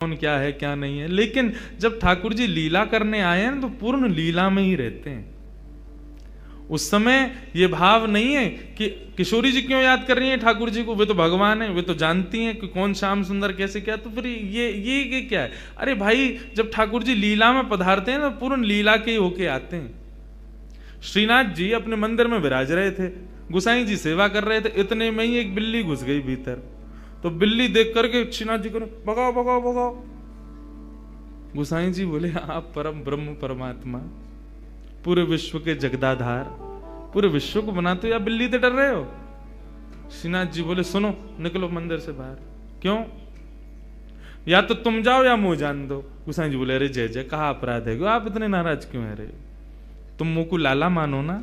कौन क्या है क्या नहीं है, लेकिन जब ठाकुर जी लीला करने आए हैं तो पूर्ण लीला में ही रहते हैं। उस समय ये भाव नहीं है कि किशोरी जी क्यों याद कर रही हैं ठाकुर जी को, वे तो भगवान है, वे तो जानती हैं कि कौन श्याम सुंदर कैसे क्या, तो फिर ये क्या है। अरे भाई, जब ठाकुर जी लीला में पधारते हैं तो पूर्ण लीला के ही होके आते हैं। श्रीनाथ जी अपने मंदिर में विराज रहे थे, गुसाई जी सेवा कर रहे थे, इतने में ही एक बिल्ली घुस गई भीतर। तो बिल्ली देख करके श्रीनाथ जी को भगाओ भगाओ भगाओ। गुसाई जी बोले, आप परम ब्रह्म परमात्मा, पूरे विश्व के जगदाधार, पूरे विश्व को बनाते हो, या बिल्ली से डर रहे हो? श्रीनाथ जी बोले, सुनो, निकलो मंदिर से बाहर। क्यों? या तो तुम जाओ या मुंह जान दो। गुसाई जी बोले, अरे जय जय, कहा अपराध है, आप इतने नाराज क्यों है? रे तुम मुंह को लाला मानो ना।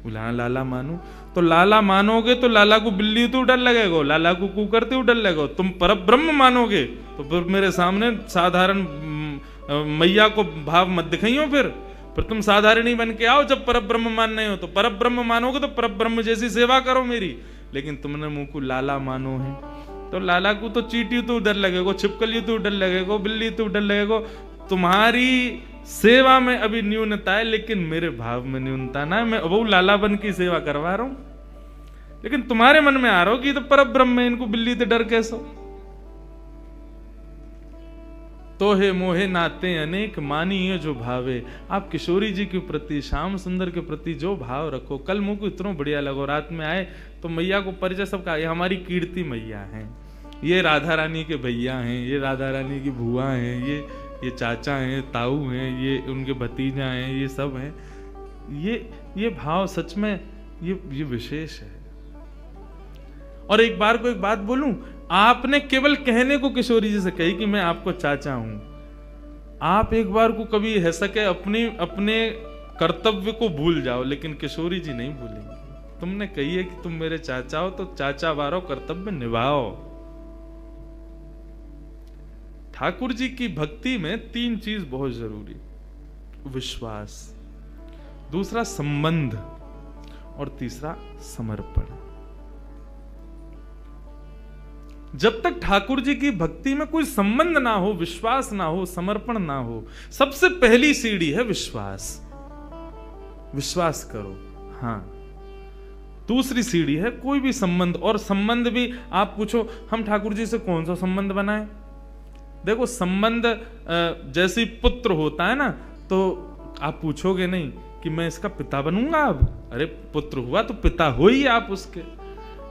बोला, हाँ लाला मानो। तो लाला मानोगे तो लाला को बिल्ली तो डर लगेगा, लाला को कू करते हुए डर लगेगा। तुम पर ब्रह्म मानोगे तो फिर मेरे सामने साधारण मैया को भाव मत दिखाइयो। फिर तुम साधारण ही बन के आओ। जब पर ब्रह्म मानने हो तो पर ब्रह्म मानोगे तो पर ब्रह्म जैसी सेवा करो मेरी। लेकिन तुमने मुंह को लाला मानो है, तो लाला को तो चींटी तो डर लगेगा, छिपकली तो डर लगेगा, बिल्ली तो डर लगेगा। तुम्हारी सेवा में अभी न्यूनता है, लेकिन मेरे भाव में न्यूनता ना है। मैं वो लाला बन की सेवा करवा रहा हूं, लेकिन तुम्हारे मन में आ रहा हो कि तो पर ब्रह्म है, इनको बिल्ली से डर कैसो। तो हे मोहे नाते अनेक मानिए जो भावे। आप किशोरी जी के प्रति, श्याम सुंदर के प्रति जो भाव रखो। कल मुंह को इतना बढ़िया लगो, रात में आए तो मैया को परिचय सबका, ये हमारी कीर्ति मैया है, ये राधा रानी के भैया हैं, ये राधा रानी की बुआ हैं, ये चाचा हैं, ताऊ हैं, ये उनके भतीजा हैं, ये सब हैं। ये भाव सच में ये विशेष है। और एक बार को एक बात बोलूं, आपने केवल कहने को किशोरी जी से कही कि मैं आपको चाचा हूं। आप एक बार को कभी है सके अपने कर्तव्य को भूल जाओ, लेकिन किशोरी जी नहीं भूलेंगे। तुमने कही है कि तुम मेरे चाचा हो, तो चाचा वारो कर्तव्य निभाओ। ठाकुर जी की भक्ति में तीन चीज बहुत जरूरी, विश्वास, दूसरा संबंध, और तीसरा समर्पण। जब तक ठाकुर जी की भक्ति में कोई संबंध ना हो, विश्वास ना हो, समर्पण ना हो, सबसे पहली सीढ़ी है विश्वास। विश्वास करो, हां। दूसरी सीढ़ी है कोई भी संबंध, और संबंध भी आप पूछो हम ठाकुर जी से कौन सा संबंध बनाए। देखो, संबंध जैसे पुत्र होता है ना, तो आप पूछोगे नहीं कि मैं इसका पिता बनूंगा अब। अरे पुत्र हुआ तो पिता हो ही आप उसके।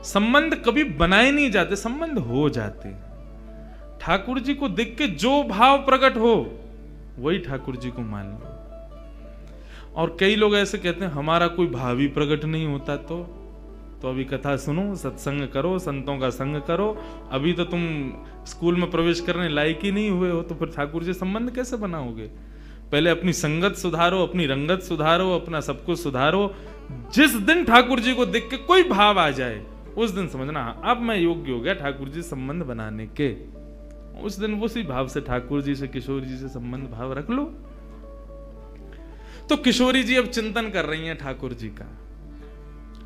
संबंध कभी बनाए नहीं जाते, संबंध हो जाते। ठाकुर जी को देख के जो भाव प्रकट हो वही ठाकुर जी को मान लो। और कई लोग ऐसे कहते हैं हमारा कोई भाव ही प्रकट नहीं होता, तो अभी कथा सुनो, सत्संग करो, संतों का संग करो। अभी तो तुम स्कूल में प्रवेश करने लायक ही नहीं हुए हो, तो फिर ठाकुर जी संबंध कैसे बनाओगे? पहले अपनी संगत सुधारो, अपनी रंगत सुधारो, अपना सब कुछ सुधारो। जिस दिन ठाकुर जी को देख के कोई भाव आ जाए, उस दिन समझना अब मैं योग्य हो गया ठाकुर जी संबंध बनाने के। उस दिन उसी भाव से ठाकुर जी से, किशोरी जी से संबंध भाव रख लो। तो किशोरी जी अब चिंतन कर रही हैं ठाकुर जी का।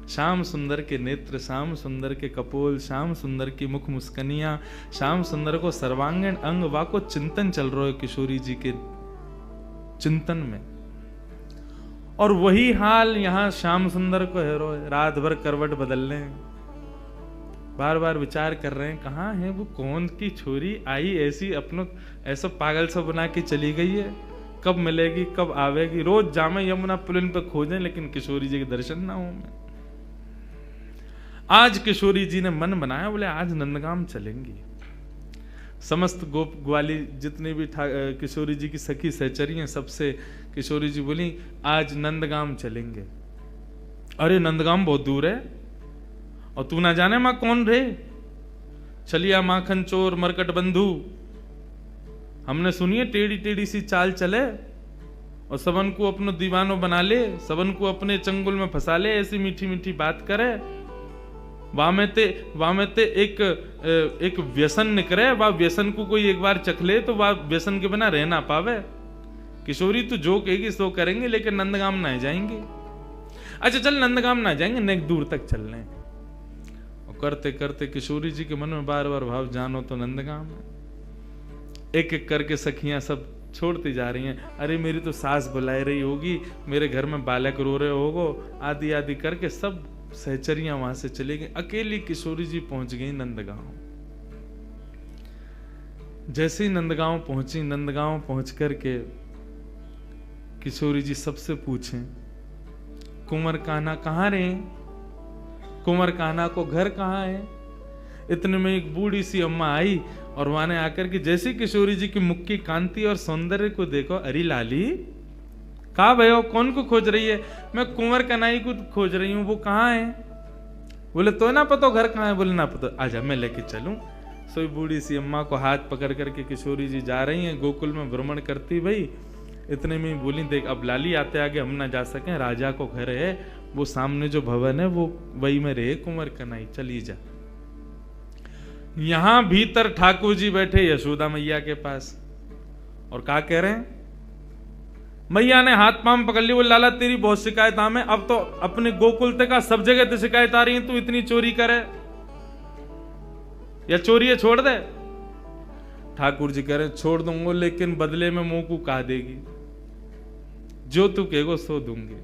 श्याम सुंदर के नेत्र, श्याम सुंदर के कपोल, श्याम सुंदर की मुख मुस्कनियां, श्याम सुंदर को सर्वांगीण अंग वा को चिंतन चल रहा है किशोरी जी के चिंतन में। और वही हाल यहां श्याम सुंदर को है, रात भर करवट बदल रहे हैं, बार बार विचार कर रहे हैं कहाँ है वो, कौन की छोरी आई ऐसी अपनों ऐसा पागल सा बना के चली गई है, कब मिलेगी, कब आवेगी। रोज जामे यमुना पुलिन पे खोजें, लेकिन किशोरी जी के दर्शन ना हो। मैं आज किशोरी जी ने मन बनाया, बोले आज नंदगाम चलेंगी। समस्त गोप ग्वाली जितने भी किशोरी जी की सखी सहचरी हैं, सबसे किशोरी जी बोली आज नंदगाम चलेंगे। अरे नंदगाम बहुत दूर है, और तू ना जाने मां कौन रे, चलिया माखन चोर मरकट बंधु। हमने सुनिए टेढ़ी टेढ़ी सी चाल चले और सबन को अपनो दीवानो बना ले, सबन को अपने चंगुल में फंसा ले, ऐसी मीठी मीठी बात करे। वामेते एक व्यसन निकले, वह व्यसन को कोई एक बार चख ले तो वह व्यसन के बिना रह ना पावे। किशोरी तो जो कहेगी सो करेंगे, लेकिन नंदगाम ना जाएंगे। अच्छा चल नंदगाम ना जाएंगे, नेक दूर तक चल रहे हैं। करते करते किशोरी जी के मन में बार बार भाव, जानो तो नंदगाम है। एक एक करके सखियां सब छोड़ती जा रही हैं। अरे मेरी तो सास बुला रही होगी, मेरे घर में बालक रो रहे होगो, आदि आदि करके सब सहचरियां वहां से चली गई। अकेली किशोरी जी पहुंच गई नंदगांव। जैसे ही नंदगांव पहुंची, नंदगांव पहुंच करके किशोरी जी सबसे पूछें, कुंवर कान्हा कहाँ रहे? कुंवर कान्हा को घर कहाँ है? इतने में एक बूढ़ी सी अम्मा आई और वहां ने आकर के जैसे किशोरी जी की मुख की कांति और सौंदर्य को देखो, अरे लाली कहा भयो, कौन को खोज रही है? मैं कुंवर कन्हई को खोज रही हूं, वो कहाँ है? बोले तो ना पता घर कहाँ है? बोले ना पता, आजा मैं लेके चलूं। सोई बूढ़ी सी अम्मा को हाथ पकड़ करके किशोरी जी जा रही हैं गोकुल में भ्रमण करती। भाई इतने में बोली, देख अब लाली आते आगे हम ना जा सके, राजा को घर है, वो सामने जो भवन है वो वही में रहे कुंवर कन्हई, चली जा। यहां भीतर ठाकुर जी बैठे यशोदा मैया के पास और क्या कह रहे हैं? मैया ने हाथ पांव पकड़ लिया, बोले लाला तेरी बहुत शिकायत हमें, अब तो अपने गोकुल तक का सब जगह तो शिकायत आ रही है, तू इतनी चोरी करे या चोरी है छोड़ दे। ठाकुर जी कह रहे छोड़ दूंगा, लेकिन बदले में मुंह को कहा देगी, जो तू कहेगो सो दूंगी।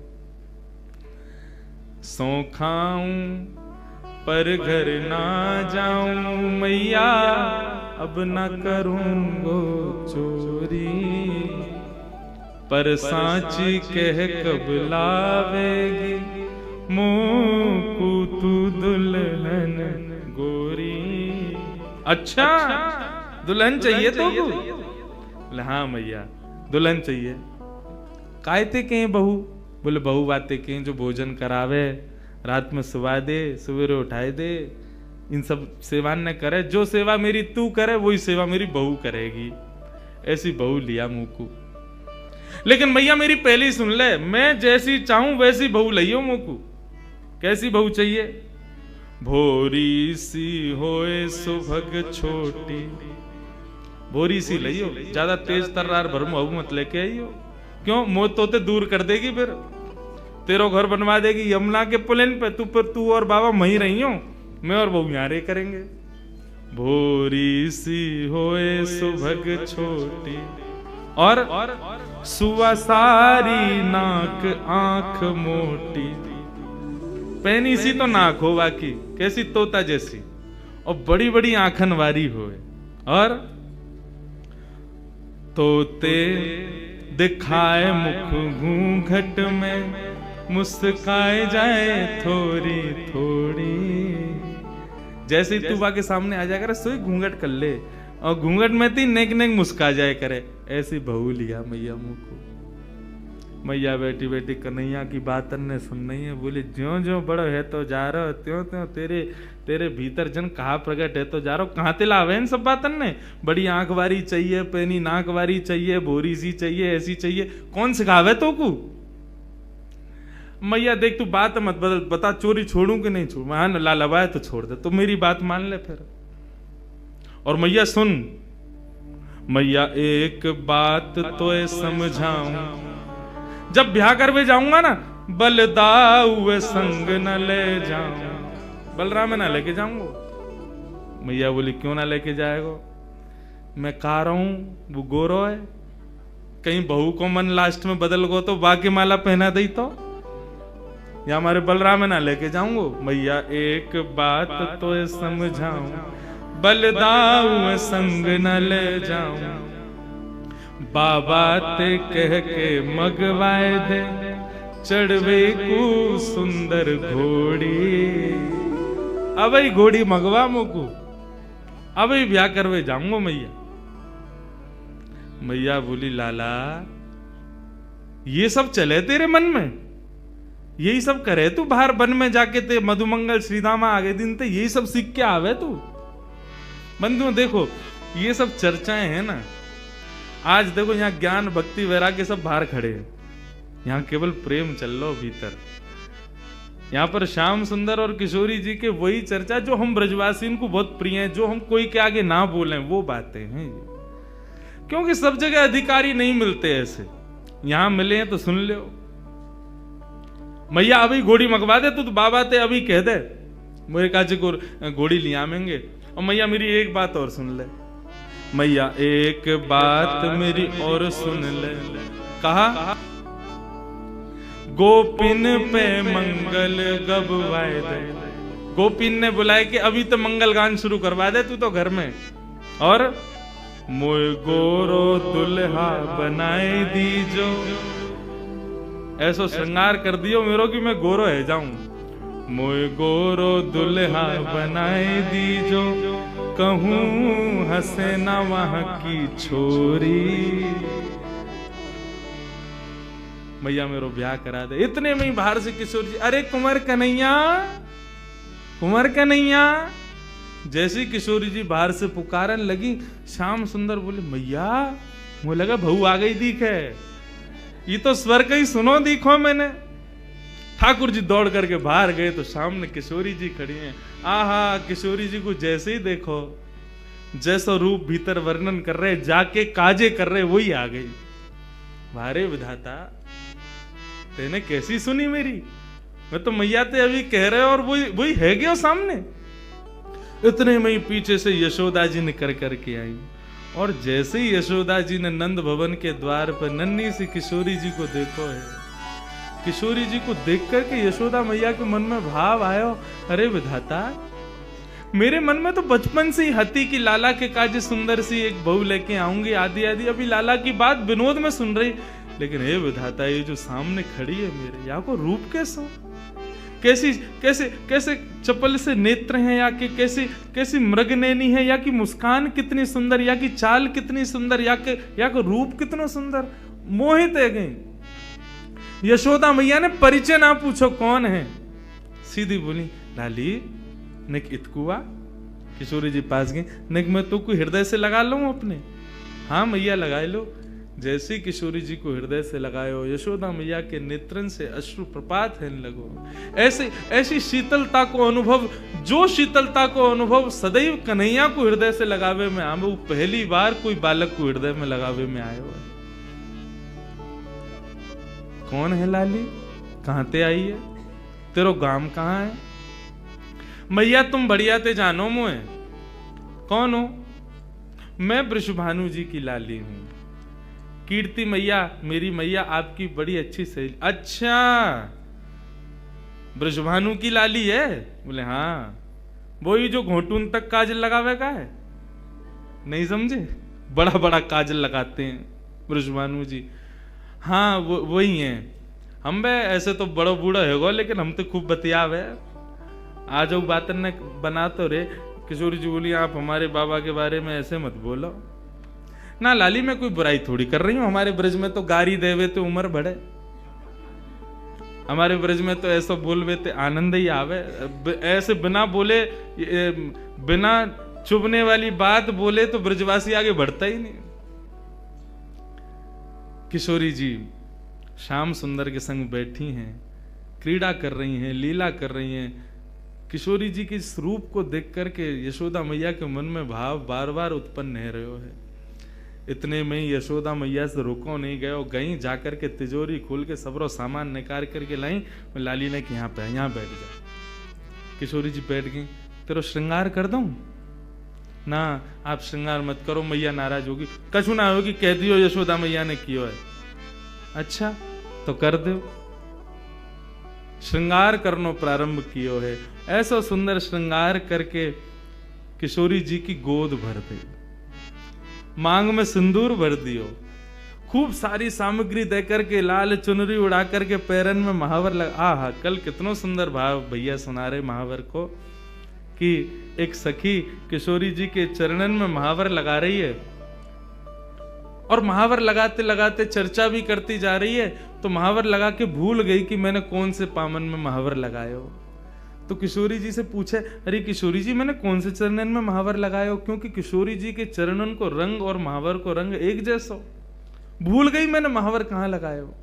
सो खाऊं पर घर ना जाऊं मैया, अब ना करूंगो चोरी, पर सांची कह कब लावेगी, मुंह को तू दुल्हन गोरी। अच्छा दुल्हन चाहिए तो? बोले हाँ मैया दुल्हन चाहिए। कायते के बहू? बोले बहू बातें के जो भोजन करावे, रात में सुवा दे, सवेरे उठाए दे, इन सब सेवा न करे, जो सेवा मेरी तू करे वही सेवा मेरी बहू करेगी, ऐसी बहू लिया मुंह को। लेकिन मैया मेरी पहली सुन ले, मैं जैसी चाहूं वैसी बहू लियो मुंह को। कैसी बहू चाहिए? भोरी सी होए सुभग छोटी, भोरी सी लियो, ज्यादा तेज तर्रार भरमू मत लेके आइयो, क्यों मौत तोते दूर कर देगी, फिर तेरो घर बनवा देगी यमुना के पुलिन पे, तू और बाबा वहीं रही हो, मैं और बहू यहां रे करेंगे। भोरी सी होए सुभग छोटी और सुवा सारी नाक आंख मोटी, पहनी सी तो नाक हो बाकी कैसी तोता जैसी, और बड़ी बड़ी आंखन वारी होए, और तोते दिखाए मुख घूंघट में, मुस्काए जाए थोड़ी थोड़ी। जैसे ही तू बा के सामने आ जाए करे, सोई घूंघट कर ले, और घूंघट में ती नेक नेक मुस्का जाए करे, ऐसी बहू लिया मैया मुंह को। मैया बेटी बेटी कन्हैया की बात ने सुन नहीं है, बोले ज्यों ज्यों बड़ो है तो जा रहो, त्यों त्यों तेरे भीतर जन कहा प्रकट है तो जा रहो। कहाँ ते लावे इन सब बातन ने? बड़ी आंख वारी चाहिए, पैनी नाक वारी चाहिए, बोरी सी चाहिए, ऐसी चाहिए, कौन सिखावे तो को? मैया देख तू बात मत बदल, बता चोरी छोड़ू कि नहीं छोड़ू? हाँ लालवाए तो छोड़ दे, तो मेरी बात मान ले फिर। और मैया सुन, मैया एक बात तो समझाऊं, जब ब्याह करवे जाऊंगा ना, बलदाऊ संग न ले जाऊं, बलराम ना लेके जाऊंगा। मैया बोली क्यों ना लेके जाएगा? मैं कह रहा हूं वो गोरो है, कहीं बहू को मन लास्ट में बदल गो तो बाकी माला पहना दई तो, या हमारे बलराम ना लेके जाऊंगो। मैया एक बात तो समझाऊं, बलदाऊ संग न ले जाऊं, बाबा ते कह के मगवाए दे, चढ़वे को सुंदर घोड़ी। अब घोड़ी मगवा मुकू, अब ब्याह करवे जाऊंगो मैया। मैया बोली लाला ये सब चले तेरे मन में, यही सब करे तू बाहर वन में जाके, ते मधुमंगल श्रीधामा आगे दिन ते यही सब सीख के आवे तू। बंधुओं देखो ये सब चर्चाएं हैं ना, आज देखो यहाँ ज्ञान भक्ति वैराग्य सब बाहर खड़े हैं, यहाँ केवल प्रेम चल लो भीतर। यहाँ पर श्याम सुंदर और किशोरी जी के वही चर्चा जो हम ब्रजवासी को बहुत प्रिय है, जो हम कोई के आगे ना बोलें वो बातें हैं। क्योंकि सब जगह अधिकारी नहीं मिलते ऐसे, यहां मिले हैं तो सुन लो। मैया अभी घोड़ी मंगवा दे तू, तो बाबा ते अभी कह दे मेरे काजी को घोड़ी ले आवेंगे। और मैया मेरी एक बात और सुन ले, मैया एक बात मेरी और सुन ले। कहा गोपिन पे मंगल गबवाए दे। गोपिन ने बुलाया कि अभी तो मंगल गान शुरू करवा दे, तू तो घर में। और मोय गोरो दुल्हा बनाए दीजो, ऐसो श्रृंगार कर दियो मेरो कि मैं गोरो है जाऊं। मोय गोरो दुल्हा बनाए दीजो, कहूं हंसे ना वहां की छोरी। मैया मेरो ब्याह करा दे। इतने में ही बाहर से किशोर जी, अरे कुंवर कन्हैया, कुंवर कन्हैया। जैसी किशोरी जी बाहर से पुकारन लगी, श्याम सुंदर बोले मैया, मुझे लगा बहू आ गई दीख है, ये तो स्वर का ही सुनो दिखो मैंने। ठाकुर जी दौड़ करके बाहर गए तो सामने किशोरी जी खड़ी हैं। आहा, किशोरी जी को जैसे ही देखो, जैसा रूप भीतर वर्णन कर रहे, जाके काजे कर रहे, वही आ गई। वारे विधाता, तेने कैसी सुनी मेरी? मैं तो मैया ते अभी कह रहे और वही है गया सामने। इतने में ही पीछे से यशोदा जी निकल करके आई, और जैसे ही यशोदा जी ने नंद भवन के द्वार पर नन्ही सी किशोरी जी को देखो है, किशोरी जी को देख करके यशोदा मैया के मन में भाव आयो, अरे विधाता, मेरे मन में तो बचपन से ही हती कि लाला के काजे सुंदर सी एक बहू लेके आऊंगी, आदि आदि। अभी लाला की बात विनोद में सुन रही, लेकिन हे विधाता, ये जो सामने खड़ी है मेरे, यहाँ को रूप कैसा, कैसी कैसे कैसे चपल से नेत्र हैं, या कि कैसी मृगनैनी है, या कि मुस्कान कितनी सुंदर, या कि चाल कितनी सुंदर, या कि रूप कितना सुंदर। मोहित है गई। यशोदा मैया ने परिचय ना पूछो कौन है, सीधी बोली लाली निक इतकुआ। किशोरी जी पास गई, निक मैं तो कोई हृदय से लगा लूं अपने। हाँ मैया लगाए लो। जैसे किशोरी जी को हृदय से लगायो, यशोदा मैया के नेत्रन से अश्रु प्रपात है लगो। ऐसी शीतलता को अनुभव, जो शीतलता को अनुभव सदैव कन्हैया को हृदय से लगावे में आवे, वो पहली बार कोई बालक को हृदय में लगावे में आयो है। कौन है लाली, कहां ते आई है, तेरो गांव कहां है? मैया तुम बढ़िया ते जानो मुझे। कौन हो? मैं वृषभानु जी की लाली हूं। कीर्ति मैया, मेरी मैया आपकी बड़ी अच्छी सहेली। अच्छा, वृषभानु की लाली है? बोले हाँ। वो ही जो घोटून तक काजल लगावे का है, नहीं समझे? बड़ा बड़ा काजल लगाते हैं वृषभानु जी। हाँ वही हैं। हम बे ऐसे तो बड़ो बूढ़ा है, लेकिन हम तो खूब बतियाव है। आ जाओ बातन ने बना तो रे। किशोरी जी बोली आप हमारे बाबा के बारे में ऐसे मत बोलो ना लाली, मैं कोई बुराई थोड़ी कर रही हूं। हमारे ब्रज में तो गारी देवे तो उम्र बढ़े, हमारे ब्रज में तो ऐसा बोलवे ते आनंद ही आवे। ऐसे बिना बोले, बिना चुभने वाली बात बोले तो ब्रजवासी आगे बढ़ता ही नहीं। किशोरी जी श्याम सुंदर के संग बैठी हैं, क्रीड़ा कर रही हैं, लीला कर रही हैं। किशोरी जी के इस रूप को देख करके यशोदा मैया के मन में भाव बार बार उत्पन्न हो रहे है। इतने में ही यशोदा मैया से रुको नहीं गए, गई जाकर के तिजोरी खोल के सबरो सामान निकाल करके लाई। लाली ने कि यहाँ पे, यहाँ बैठ जा। किशोरी जी बैठ गई। तेरो श्रृंगार कर दूं? ना आप श्रृंगार मत करो, मैया नाराज होगी। कछु ना होगी, कह दियो यशोदा मैया ने कियो है। अच्छा तो कर दो। श्रृंगार करनो प्रारंभ कियो है। ऐसा सुंदर श्रृंगार करके किशोरी जी की गोद भर दी, मांग में सिंदूर भर दियो, खूब सारी सामग्री देकर के, लाल चुनरी उड़ा करके पैरन में महावर लगा। आहा, कल कितना सुंदर भाव भैया सुना रहे महावर को, कि एक सखी किशोरी जी के चरणन में महावर लगा रही है, और महावर लगाते लगाते चर्चा भी करती जा रही है। तो महावर लगा के भूल गई कि मैंने कौन से पामन में महावर लगाए हो। तो किशोरी जी से पूछे, अरे किशोरी जी मैंने कौन से चरणन में महावर लगाए हो? क्योंकि किशोरी जी के चरणन को रंग और महावर को रंग एक जैसा, भूल गई मैंने महावर कहाँ लगाए हो।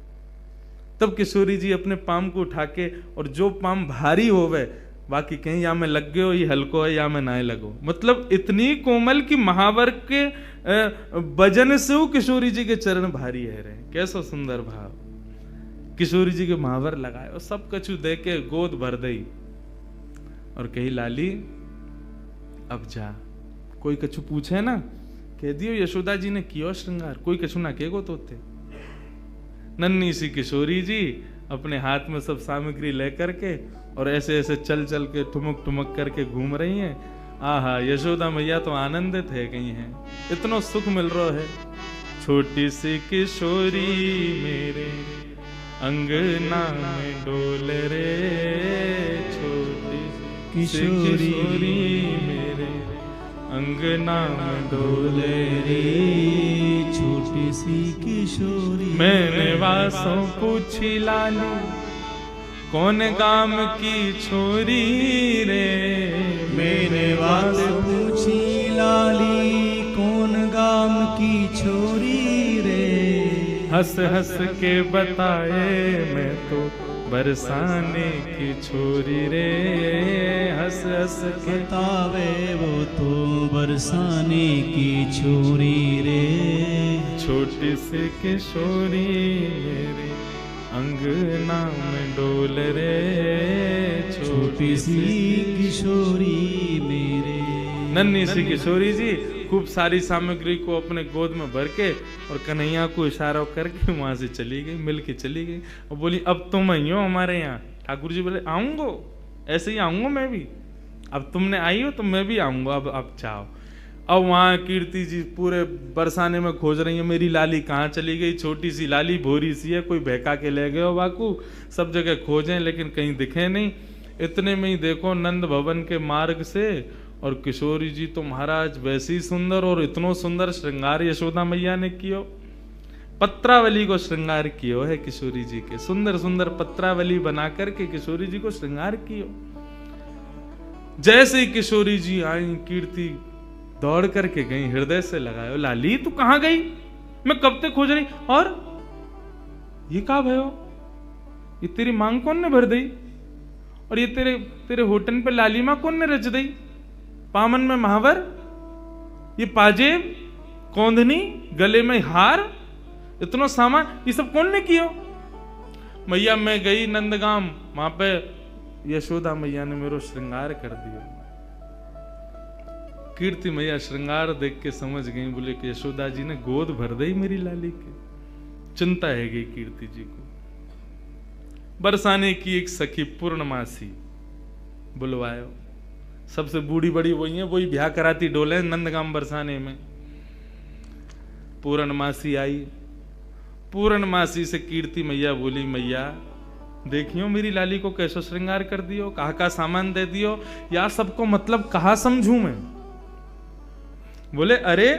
तब किशोरी जी अपने पाम को उठा के, और जो पाम भारी होवे बाकी कहीं या में लग गयो, ये हल्को है या में ना लगो, मतलब इतनी कोमल कि महावर के वजन से वो किशोरी जी के चरण भारी है रहे। कैसा सुंदर भाव। किशोरी जी के महावर लगाए और सब कछु दे के गोद भर दई, और कही लाली अब जा। कोई कछु पूछे ना कह दियो यशोदा जी ने कियो श्रृंगार, कोई कछु ना केगो तोते। नन्ही सी किशोरी जी अपने हाथ में सब सामग्री लेकर के और ऐसे ऐसे चल चल के ठुमक ठुमक करके घूम रही हैं। आहा, यशोदा मैया तो आनंदित है गई हैं, इतना सुख मिल रहा है। छोटी सी किशोरी मेरे अंगना में डोल रे, छोटी सी किशोरी मेरे अंगना में डोले रे, छोटी सी किशोरी। मैंने वासों पूछी लालू कौन गाम की छोरी रे, मैंने वासों पूछी लाली कौन गाम की छोरी रे। हंस हंस के बताए मैं तो बरसाने की छोरी रे, हंस हंस के बतावे वो तो बरसाने की छोरी रे। छोटी सी किशोरी मेरे अंगना में डोल रे, छोटी सी किशोरी मेरे। नन्ही सी किशोरी जी खूब सारी सामग्री को अपने गोद में भर के और कन्हैया को इशारा करके वहां से चली गई, मिल के चली गई और बोली अब तुम आई हो हमारे यहाँ। ठाकुर जी बोले आऊंगो, ऐसे ही आऊंगा मैं भी, अब तुमने आई हो तो मैं भी आऊंगा, अब चाहो। अब वहां कीर्ति जी पूरे बरसाने में खोज रही है, मेरी लाली कहाँ चली गई। छोटी सी लाली भोरी सी है, कोई बहका के ले गए हो बाकू, सब जगह खोजें लेकिन कहीं दिखे नहीं। इतने में ही देखो नंद भवन के मार्ग से और किशोरी जी तो महाराज वैसी ही सुंदर, और इतनो सुंदर श्रृंगार यशोदा मैया ने कियो, पत्रावली को श्रृंगार कियो है किशोरी जी के, सुंदर सुंदर पत्रावली बना करके किशोरी जी को श्रृंगार कियो। जैसे ही किशोरी जी आई कीर्ति दौड़ करके गई, हृदय से लगायो, लाली तू कहां गई, मैं कब तक खोज रही, और ये कहा भयो, ये तेरी मांग कौन ने भर दी, और ये तेरे होटन पे लालिमा कौन ने रच दी, पामन में महावर, ये पाजेब, कौंधनी, गले में हार, इतना सामान ये सब कौन ने कियो। मैया मैं गई नंदगाम, वहां पे यशोदा मैया ने मेरा श्रृंगार कर दिया। कीर्ति मैया श्रृंगार देख के समझ गई, बोले कि यशोदा जी ने गोद भर दी मेरी लाली के। चिंता है गई कीर्ति जी को। बरसाने की एक सखी पूर्णमासी बुलवायो, सबसे बूढ़ी बड़ी वही है, वही ब्याह कराती डोले नंदगाम बरसाने में। पूर्णमासी आई, पूर्णमासी से कीर्ति मैया बोली, मैया देखियो मेरी लाली को कैसो श्रृंगार कर दियो, कहा का सामान दे दियो, या सबको मतलब कहा समझू मैं। बोले अरे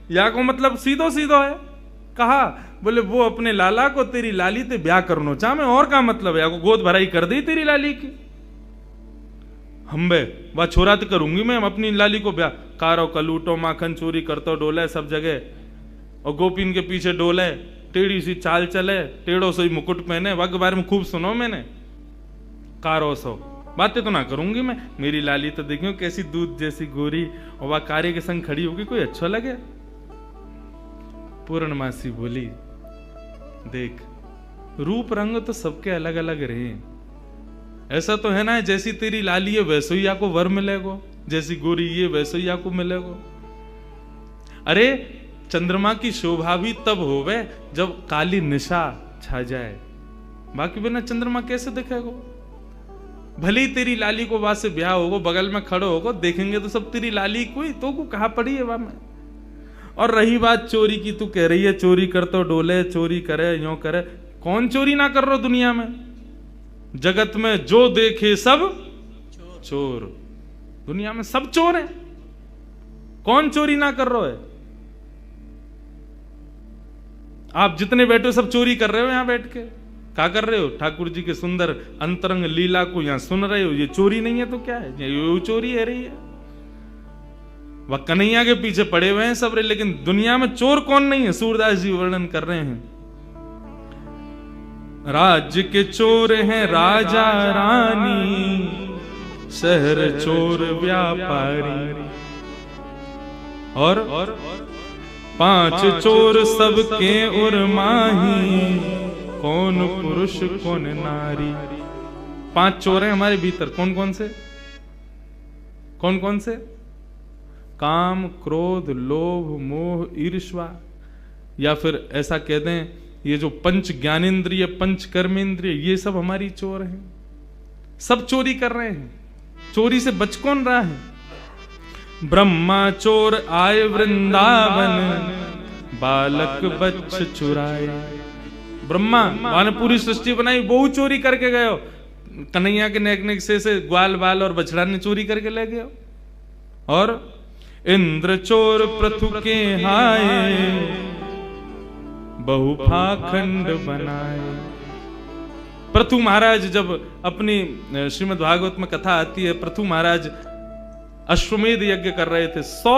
या को मतलब सीधो सीधो है, कहा बोले वो अपने लाला को तेरी लाली ते ब्याह करनो चाह मैं, और का मतलब है, या को गोद भराई कर दी तेरी लाली की। हम्बे वह छोरा तो करूंगी मैं अपनी लाली को ब्याह, कारो कलूटो माखन चोरी करतो डोले सब जगह, और गोपीन के पीछे डोले, टेढ़ी सी चाल चले, टेढ़ो से मुकुट पहने, वग बारे में खूब सुनो मैंने, कारो सो बातें तो ना करूंगी मैं। मेरी लाली तो देखियो कैसी दूध जैसी गोरी, और वह कार्य के संग खड़ी होगी, कोई अच्छा लगे। पूर्णमासी बोली देख रूप रंग तो सबके अलग अलग रहे, ऐसा तो है ना जैसी तेरी लाली है वैसे ही आपको वर मिलेगो, जैसी गोरी ये वैसे ही आपको मिलेगो। अरे चंद्रमा की शोभा भी तब होवे जब काली निशा छा जाए, बाकी बिना चंद्रमा कैसे दिखेगो। भले ही तेरी लाली को वहां से ब्याह होगो, बगल में खड़ो होगो, देखेंगे तो सब तेरी लाली कोई तो को कहा पड़ी है वहां में। और रही बात चोरी की, तू कह रही है चोरी कर तो डोले, चोरी करे यो करे, कौन चोरी ना कर रहा दुनिया में। जगत में जो देखे सब चोर, दुनिया में सब चोर हैं, कौन चोरी ना कर रहा है। आप जितने बैठे हो सब चोरी कर रहे हो, यहां बैठ के क्या कर रहे हो, ठाकुर जी के सुंदर अंतरंग लीला को यहां सुन रहे हो, ये चोरी नहीं है तो क्या है, ये चोरी है रही है। वह कन्हैया के पीछे पड़े हुए हैं सब रे, लेकिन दुनिया में चोर कौन नहीं है। सूरदास जी वर्णन कर रहे हैं, राज्य के चोर हैं राजा रानी, शहर चोर व्यापारी, और 5 चोर सबके उर्माही, कौन पुरुष कौन नारी। 5 चोर हैं हमारे भीतर, कौन कौन से, कौन कौन से। काम, क्रोध, लोभ, मोह, ईर्ष्या, या फिर ऐसा कह दें ये जो पंच ज्ञानेंद्रिय, पंच कर्मेंद्रिय, ये सब हमारी चोर हैं। सब चोरी कर रहे हैं। चोरी से बच कौन रहा है? ब्रह्मा चोर आए वृंदावन, बालक बच्च चुराए। ब्रह्मा ने पूरी सृष्टि बनाई, वो चोरी करके गए। कन्हैया के नेक से ग्वाल बाल और बछड़ा ने चोरी करके ले गए। और इंद्र चोर पृथु के हाय, बहु पाखंड बनाए। पृथु महाराज जब अपनी श्रीमद् भागवत में कथा आती है, पृथु महाराज अश्वमेध यज्ञ कर रहे थे। 100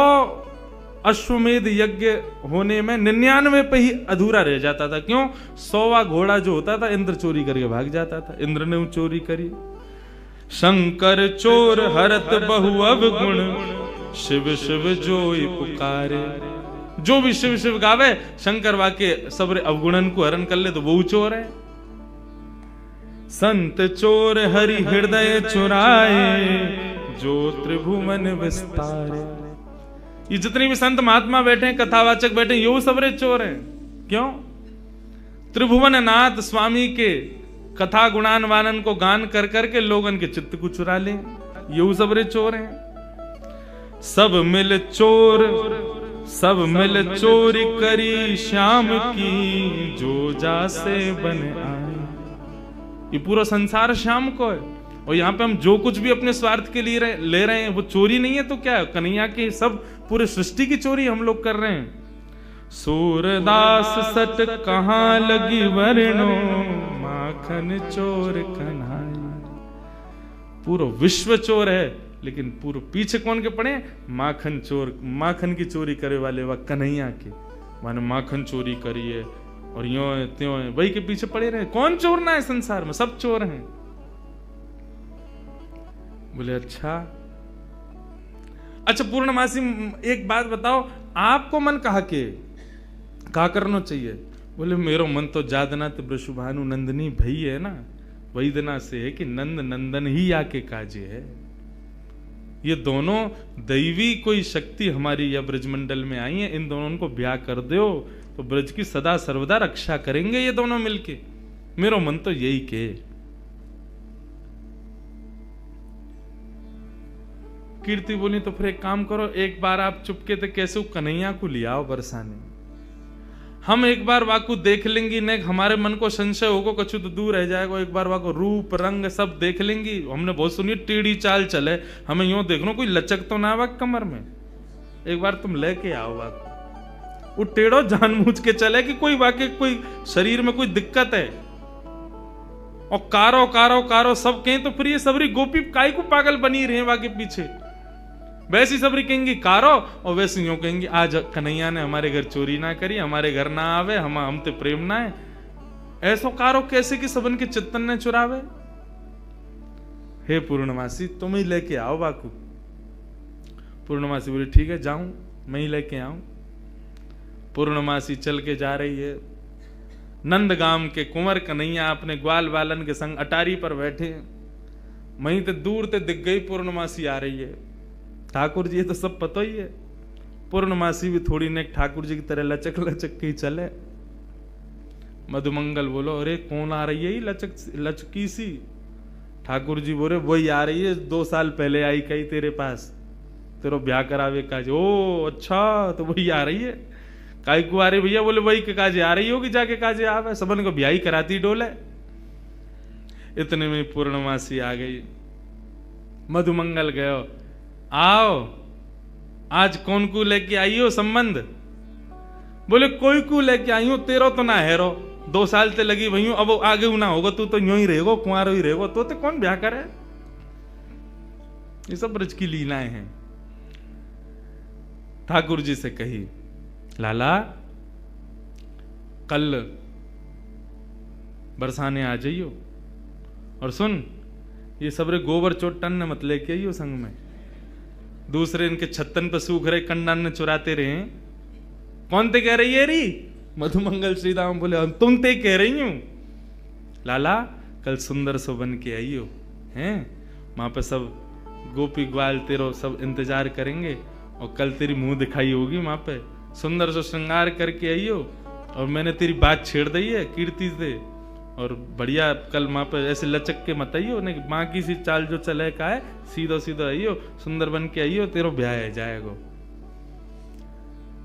अश्वमेध यज्ञ होने में 99 पे ही अधूरा रह जाता था। क्यों? 100वां घोड़ा जो होता था इंद्र चोरी करके भाग जाता था। इंद्र ने चोरी करी। शंकर चोर हरत बहु अवगुण, शिव शिव जोई पुकारे। जो भी शिव शिव गावे, शंकर वाके सब अवगुणन को हरण कर ले तो वो चोर है। संत चोर हरि हृदय चुराए, जो त्रिभुवन विस्तारे। ये जितने भी संत महात्मा बैठे हैं, कथावाचक बैठे हैं, ये सबरे चोर हैं। क्यों? त्रिभुवन नाथ स्वामी के कथा गुणान वानन को गान कर करके लोगन के चित्त को चुरा ले, ये सबरे चोर हैं। सब मिल चोर, सब मिल चोरी करी श्याम की, जो जासे बन आए। ये पूरा संसार श्याम को है, और यहाँ पे हम जो कुछ भी अपने स्वार्थ के लिए ले रहे हैं वो चोरी नहीं है तो क्या है? कन्हैया की सब पूरे सृष्टि की चोरी हम लोग कर रहे हैं। सूरदास सट कहाँ लगी वर्णो, माखन चोर कन्हैया। पूरा विश्व चोर है, लेकिन पूरे पीछे कौन के पड़े? माखन चोर। माखन की चोरी करे वाले वह कन्हैया के, माने माखन चोरी करी है और यो है त्यों है, वही के पीछे पड़े रहे। कौन चोर ना है संसार में? सब चोर हैं। बोले अच्छा पूर्णमासी एक बात बताओ, आपको मन कहा करना चाहिए? बोले मेरो मन तो जादनाथ वृषभानु नंदनी भई है ना, वही दिना से है कि नंद नंदन ही आके काजे है। ये दोनों दैवी कोई शक्ति हमारी या ब्रजमंडल में आई है, इन दोनों को ब्याह कर दो तो ब्रज की सदा सर्वदा रक्षा करेंगे ये दोनों मिलके। मेरो मन तो यही के। कीर्ति बोली तो फिर एक काम करो, एक बार आप चुपके थे कैसे कन्हैया को ले आओ बरसाने। हम एक बार वाकू देख लेंगी, ने हमारे मन को संशय होगा कछु तो दूर रह जाएगा। एक बार वाको रूप रंग सब देख लेंगी। हमने बहुत सुनी टेढ़ी चाल चले, हमें यूं देख लो कोई लचक तो ना वाक कमर में। एक बार तुम लेके आओ वाको, वो टेढ़ो जानबूझ के चले कि कोई वाकई कोई शरीर में कोई दिक्कत है। और कारो कारो कारो सब कहें तो फिर ये सबरी गोपी काय को पागल बनी रहे वाके पीछे। वैसी सबरी कहेंगी कारो, और वैसे यूं कहेंगी आज कन्हैया ने हमारे घर चोरी ना करी, हमारे घर ना आवे, हम ते प्रेम ना है। ऐसो कारो कैसे कि सबन के चित्तन ने चुरावे। हे पूर्णमासी तुम ही लेके आओ बाकू। पूर्णमासी बोली ठीक है जाऊं, मैं ही लेके आऊं। पूर्णमासी चल के जा रही है। नंदगाम के कुंवर कन्हैया अपने ग्वाल बालन के संग अटारी पर बैठे। वहीं ते दूर ते दिख गई पूर्णमासी आ रही है। ठाकुर जी तो सब पता ही है। पूर्णमासी भी थोड़ी ने ठाकुर जी की तरह लचक लचक के चले। मधुमंगल बोलो अरे कौन आ रही है लचकी सी? ठाकुर जी बोले वही आ रही है, 2 साल पहले आई कही तेरे पास, तेरो ब्याह करावे काज। ओ अच्छा, तो वही आ रही है। काई को आ रही भैया? बोले वही के काजे आ रही होगी, जाके काजे आवे, सबन को ब्याह ही कराती डोले। इतने में पूर्णमासी आ गई। मधुमंगल गयो, आओ आज कौन को लेके आई हो संबंध? बोले कोई को लेके आई हो, तेरो तो ना हेरो, 2 साल ते लगी वही हूं, अब आगे ना होगा, तू तो यूं ही रहेगो, कुंवारो ही रहेगो, तो कौन ब्याह करे? ये सब ब्रज की लीलाएं हैं। ठाकुर जी से कही लाला कल बरसाने आ जाइयो, और सुन ये सबरे गोबर चोटन ने मत लेके आइयो संग में। दूसरे इनके छत्तन पे सूख रहे कंडन ने चुराते रहे। कौन ते कह रही है री? मधुमंगल श्रीराम बोले हम तुम ते कह रही हूं। लाला कल सुंदर सो बन के आइयो हैं, वहां पे सब गोपी ग्वाल तेरो सब इंतजार करेंगे, और कल तेरी मुंह दिखाई होगी वहां पे, सुंदर से श्रृंगार करके आइयो, और मैंने तेरी बात छेड़ दी है कीर्ति से, और बढ़िया कल वहां पे ऐसे लचक के मत आइयो, नहीं माँ की सी चाल जो चले का है, सीधो सीधो आइयो, सुंदर बन के आइयो, तेरो ब्याह है जाएगो।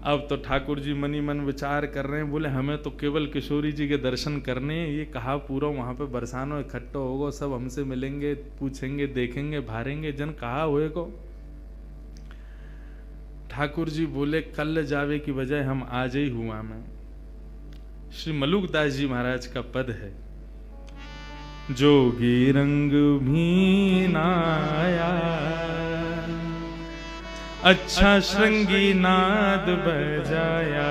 अब तो ठाकुर जी मनी मन विचार कर रहे हैं, बोले हमें तो केवल किशोरी जी के दर्शन करने हैं, ये कहा पूरा वहां पे बरसानो इकट्ठा होगा, सब हमसे मिलेंगे, पूछेंगे, देखेंगे, भारेंगे, जन कहा हुए को। ठाकुर जी बोले कल जावे की बजाय हम आज ही हुआ में। श्री मलुकदास जी महाराज का पद है, जोगी रंग भी नाया, अच्छा श्रृंगी नाद बजाया,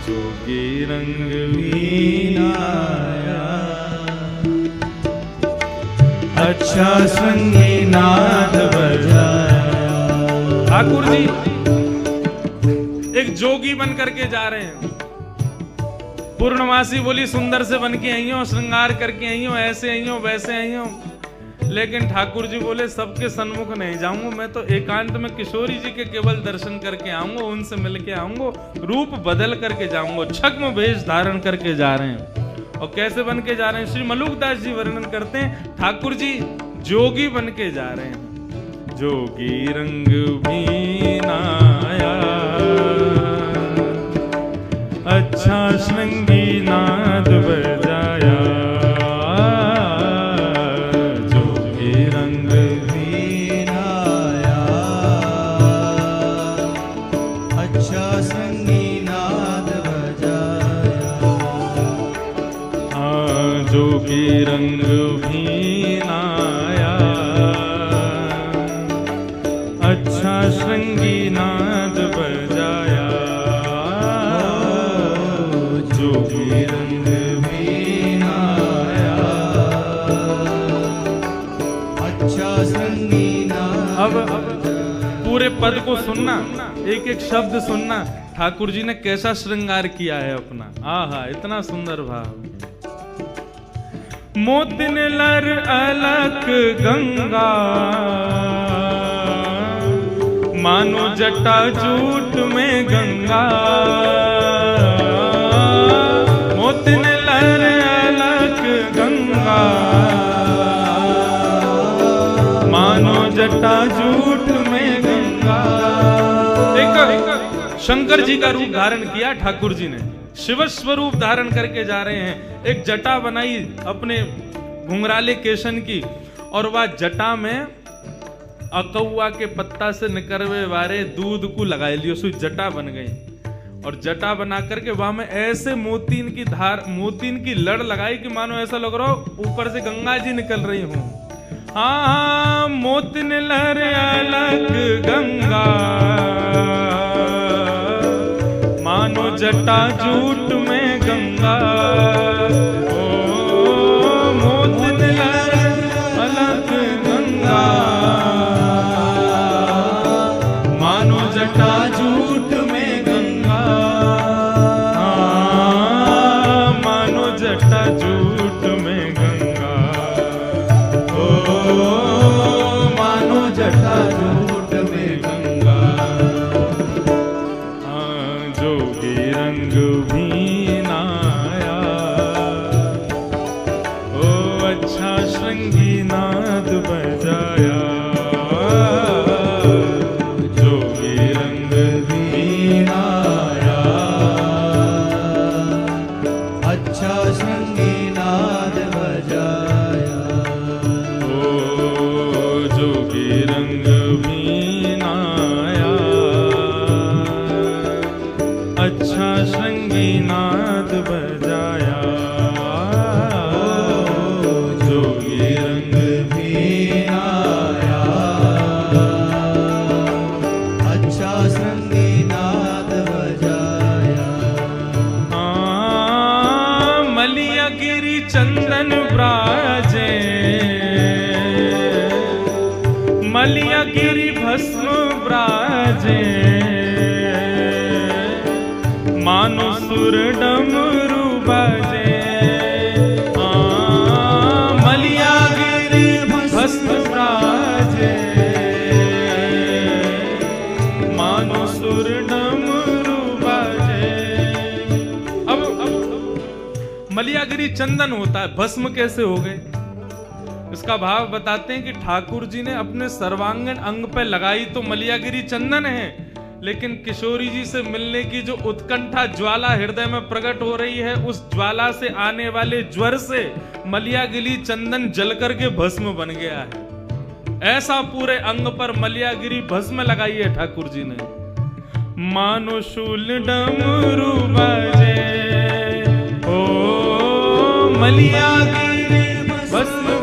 जोगी रंग भी नाया, अच्छा श्रृंगी नाद बजाया। ठाकुर जी एक जोगी बन करके जा रहे हैं। पूर्णमासी बोली सुंदर से बन के आई हो, श्रृंगार करके आई हो, ऐसे आई हो, वैसे आई हो, लेकिन ठाकुर जी बोले सबके सन्मुख नहीं जाऊंगा, मैं तो एकांत में किशोरी जी के केवल दर्शन करके आऊंगा, उनसे मिल के आऊंगा, रूप बदल करके जाऊंगा। छद्म वेश धारण करके जा रहे हैं। और कैसे बन के जा रहे हैं? श्री मलुकदास जी वर्णन करते हैं, ठाकुर जी जोगी बन के जा रहे हैं। जोगी रंग भी नाया, अच्छा श्रृंगी नाद बजाया, जोगी रंग भी नाया, अच्छा श्रृंगी नाद बजाया, जोगी रंग भी नाया, अच्छा श्रृंगी नाद बजाया, जोगी रंग भी नाया, अच्छा श्रृंगी नाद। अब पूरे पद को सुनना, एक एक शब्द सुनना, ठाकुर जी ने कैसा श्रृंगार किया है अपना। आहा, इतना सुंदर भाव। मोतिन लर अलक गंगा, मानो जटा जूट में गंगा, मोतिन लर अलक गंगा, मानो जटा जूट में गंगा। एक शंकर जी का रूप धारण किया ठाकुर जी ने, शिव स्वरूप धारण करके जा रहे हैं। एक जटा बनाई अपने घुंघराले केशन की, और वह जटा में अकौआ के पत्ता से निकलवे वारे दूध को लगा लियो, सो जटा बन गई। और जटा बना करके वहां में ऐसे मोतीन की धार, मोतीन की लड़ लगाई कि मानो ऐसा लग रहा हो ऊपर से गंगा जी निकल रही हूं। हाँ, मोतिन लहर अलग गंगा, मानो जटा जूट में गंगा। ओ मोतिन लहर अलग गंगा, मानो जटा जूट में गंगा। मानो जटा जूट में गंगा, ओ मानो जटा जूट में गंगा। जोगी रंग भी नाया, ओ अच्छा श्रृंगी नाद बजाया। जोगी रंग भी नाया, अच्छा श्रृंगी नाद बजाया। ओ जोगी रंग भी नाया, अच्छा श्रृंगी नाद बजाया। जोगी रंग भी आया, अच्छा श्रृंगी नाद बजाया। मलिया गिरी चंदन ब्राजे, मलिया गिरी भस्म ब्राजे, मानो सुर डमरू बाजे। मलिया गिरी भस्म ब्राजे, मलियागिरी चंदन होता है, भस्म कैसे हो गए? इसका भाव बताते हैं कि ठाकुर जी ने अपने सर्वांगीण अंग पे लगाई तो मलियागिरी चंदन है, लेकिन किशोरी जी से मिलने की जो उत्कंठा ज्वाला हृदय में प्रकट हो रही है, उस ज्वाला से आने वाले ज्वर से मलियागिरी चंदन जल करके भस्म बन गया है। ऐसा पूरे अंग पर मलियागिरी भस्म लगाई है ठाकुर जी ने। मानो शूल डमरू बजे, ओ मलियागिरी भस्म